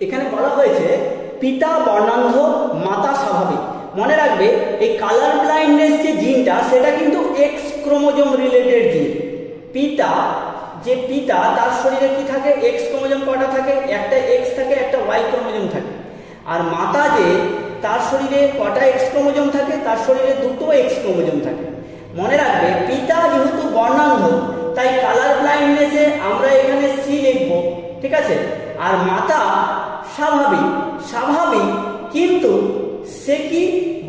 এখানে বলা হয়েছে পিতা বর্ণান্ধ, মাতা স্বাভাবিক। মনে রাখবে এই কালার ব্লাইন্ডনেস যে জিনটা সেটা কিন্তু এক্স ক্রোমোজোম রিলেটেড জিন। পিতা তার শরীরে কি থাকে, এক্স ক্রোমোজোম কটা থাকে, একটা এক্স থাকে, একটা ওয়াই ক্রোমোজোম থাকে। আর মাতা যে তার শরীরে কটা এক্স ক্রোমোজোম থাকে, তার শরীরে দুটো এক্স ক্রোমোজোম থাকে। মনে রাখবে পিতা যেহেতু বর্ণান্ধ তাই কালার ব্লাইন্ডনেসে আমরা এখানে সি লিখবো, ঠিক আছে। আর মাতা স্বাভাবিক কিন্তু সে কি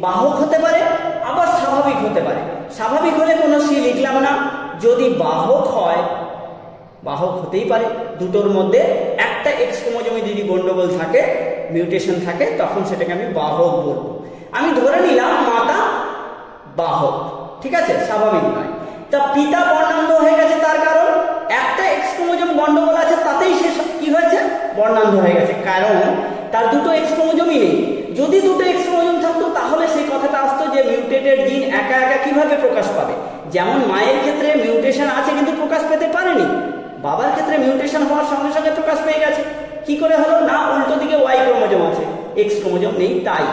বাহক হতে পারে, আবার স্বাভাবিক হতে পারে। স্বাভাবিক হলে কোনো সি লিখলাম না, যদি বাহক হয়, বাহক হতেই পারে, দুটোর মধ্যে একটা এক্স ক্রোমোজোমে যদি গন্ডগোল থাকে, মিউটেশন থাকে, তখন সেটাকে আমি বাহক বলবো। আমি ধরে নিলাম মাতা বাহক, ঠিক আছে, স্বাভাবিক নয়। তা পিতা বর্ণান্ধ হয়ে গেছে, তার কারণ একটা এক্স ক্রোমোজোম গন্ডগোল আছে, তাতেই সে কি হয়েছে, বর্ণান্ধ হয়ে গেছে, কারণ তার দুটো এক্স ক্রোমোজোমই নেই। যদি দুটো এক্স ক্রোমোজোম থাকতো তাহলে সেই কথাটা আসতো যে মিউটেটেড জিন একা একা কিভাবে প্রকাশ পাবে। যেমন মায়ের ক্ষেত্রে মিউটেশন আছে কিন্তু প্রকাশ পেতে পারেনি, বাবার ক্ষেত্রে মিউটেশন হওয়ার সঙ্গে সঙ্গে প্রকাশ পেয়ে গেছে। কি করে হলো না, উল্টো দিকে ওয়াই ক্রোমোজোম আছে, এক্স ক্রোমোজোম নেই, তাই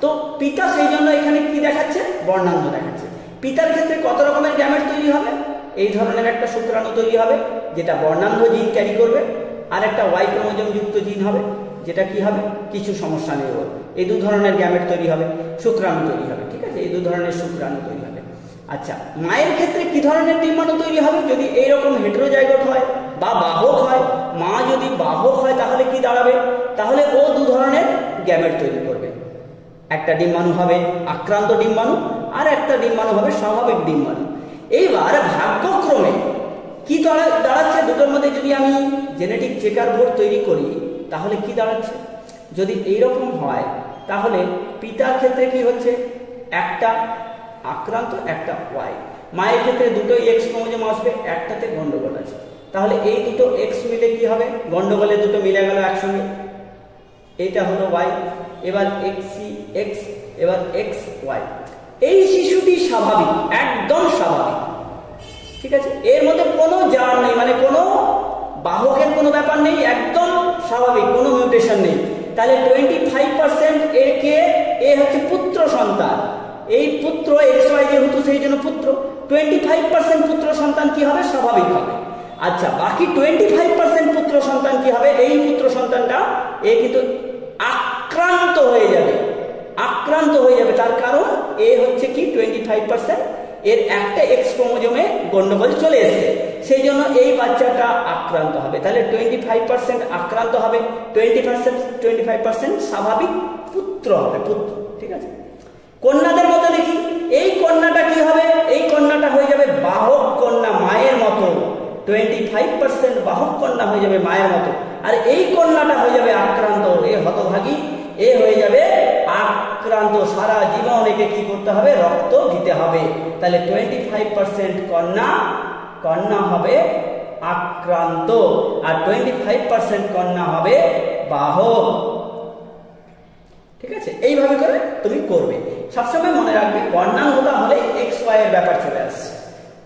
তো পিতা সেই জন্য এখানে কি দেখাচ্ছে, বর্ণান্ধ দেখাচ্ছে। পিতার ক্ষেত্রে কত রকমের গ্যামেট তৈরি হবে, এই ধরনের একটা শুক্রাণু তৈরি হবে যেটা বর্ণান্ধ জিন ক্যারি করবে, আর একটা ওয়াই ক্রোমোজোম যুক্ত জিন হবে যেটা কি হবে, কিছু সমস্যা নেই ওর। এই দু ধরনের গ্যামেট তৈরি হবে, শুক্রাণু তৈরি হবে, ঠিক আছে, এই দু ধরনের শুক্রাণু তৈরি হবে। আচ্ছা, মায়ের ক্ষেত্রে কি ধরনের ডিম্বাণু তৈরি হবে, যদি এইরকম হেটেরোজাইগোট হয় বা বাহক হয়, মা যদি বাহক হয় তাহলে কি দাঁড়াবে, তাহলে ও দু ধরনের গ্যামেট তৈরি করবে। একটা ডিম্বাণু হবে আক্রান্ত ডিম্বাণু, আর একটা ডিম্বাণু হবে স্বাভাবিক ডিম্বাণু। এইবার ভাগ্যক্রমে কি দাঁড়াচ্ছে, দুটোর মধ্যে যদি আমি জেনেটিক চেকার বোর্ড তৈরি করি তাহলে কি দাঁড়াচ্ছে, যদি এইরকম হয় তাহলে পিতার ক্ষেত্রে কি হচ্ছে, একটা আক্রান্ত একটা ওয়াই, মায়ের ক্ষেত্রে দুটোই এক্স ক্রোমোজোম আসবে, একটাতে গন্ডগোল আছে, তাহলে এই দুটো এক্স মিলে কি হবে, গন্ডগোলে দুটো মিলে গেল একসঙ্গে, এইটা হলো ওয়াই, এবার এক্স, এবার এক্স ওয়াই। এই শিশুটি স্বাভাবিক, একদম স্বাভাবিক, ঠিক আছে, এর মধ্যে কোনো জার নেই, মানে কোনো বাহকের কোনো ব্যাপার নেই, একদম স্বাভাবিক, কোনো মিউটেশন নেই। তাহলে 25% এ হচ্ছে পুত্র সন্তান, এই পুত্র এক্স ওয়াই যেহেতু সেই জন্য পুত্র, 25% পুত্র সন্তান কি হবে, স্বাভাবিক হবে। আচ্ছা, বাকি 25% পুত্র সন্তান কি হবে, এই পুত্র সন্তানটা এ কিন্তু আক্রান্ত হয়ে যাবে, তার কারণ এ হচ্ছে কি 25%, এর একটা এক্স ক্রোমোজোমে গন্ডগোল চলে এসেছে, সেই জন্য এই বাচ্চাটা আক্রান্ত হবে। তাহলে 25% আক্রান্ত হবে, 25% স্বাভাবিক পুত্র হবে, পুত্র, ঠিক আছে। কন্যাদের মতো দেখি, এই কন্যাটা কি হবে, এই কন্যাটা হয়ে যাবে বাহক কন্যা, মায়ের মতো, 25% বাহক কন্যা হয়ে যাবে মায়ের মতো, আর এই কন্যাটা হয়ে যাবে আক্রান্ত, এ হতভাগী, এ হয়ে যাবে আক্রান্ত, সারা জীবন একে কি করতে হবে, রক্ত দিতে হবে। তাহলে 25% কন্যা হবে আক্রান্ত, আর 25% কন্যা হবে বাহক, ঠিক আছে। এইভাবে করে তুমি করবে, সবসময় মনে রাখবে বর্ণান্ধতা হলে এক্স ওয়াই এর ব্যাপার চলে আসছে,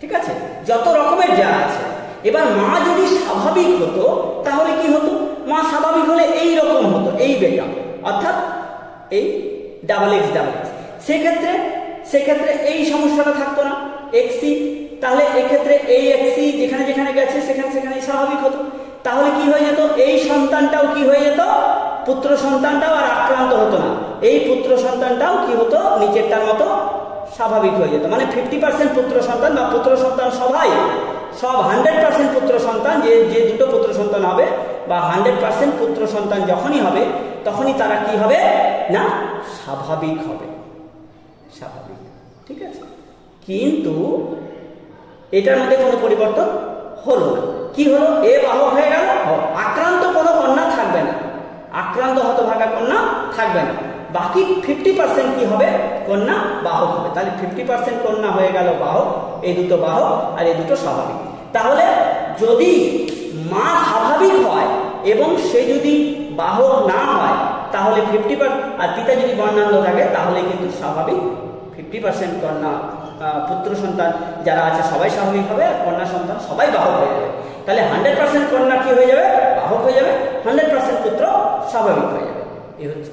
ঠিক আছে, যত রকমের যা আছে। এবার মা যদি স্বাভাবিক হতো তাহলে কি হতো, মা স্বাভাবিক হলে এই রকম হতো, এই বেটা, অর্থাৎ এই ডাবল এক্স, সেক্ষেত্রে এই সমস্যাটা থাকতো না, এক্সি, তাহলে এক্ষেত্রে এই এক্সি যেখানে যেখানে গেছে সেখানে স্বাভাবিক হতো। তাহলে কি হয়ে যেত, এই সন্তানটাও কি হয়ে যেত, পুত্র সন্তানটাও আর আক্রান্ত হতো না, এই পুত্র সন্তানটাও কি হতো, নিচেরটার মতো স্বাভাবিক হয়ে যেত। মানে 50% পুত্র সন্তান বা পুত্র সন্তান সব 100% পুত্র সন্তান, যে দুটো পুত্র সন্তান হবে বা 100% পুত্র সন্তান যখনই হবে তখনই তারা কি হবে না, স্বাভাবিক হবে, স্বাভাবিক, ঠিক আছে। কিন্তু এটার মধ্যে কোনো পরিবর্তন হলো না, কি হলো, এ বাহক হয়ে গেল, আক্রান্ত কোনো কন্যা থাকবে না, আক্রান্ত হতভাগা কন্যা থাকবে না, বাকি 50% কি হবে, কন্যা বাহক হবে। তাহলে 50% কন্যা হয়ে গেল বাহক, এই দুটো বাহক আর এই দুটো স্বাভাবিক। তাহলে যদি মা স্বাভাবিক হয় এবং সে যদি বাহক না হয় তাহলে 50%, আর পিতা যদি বর্ণান্ধ থাকে তাহলে কিন্তু স্বাভাবিক 50% কন্যা পুত্র সন্তান যারা আছে সবাই স্বাভাবিক হবে, আর কন্যা সন্তান সবাই বাহক হয়ে যাবে। তাহলে 100% কন্যা কি হয়ে যাবে, বাহক হয়ে যাবে, 100% পুত্র স্বাভাবিক হয়ে যাবে। এই হচ্ছে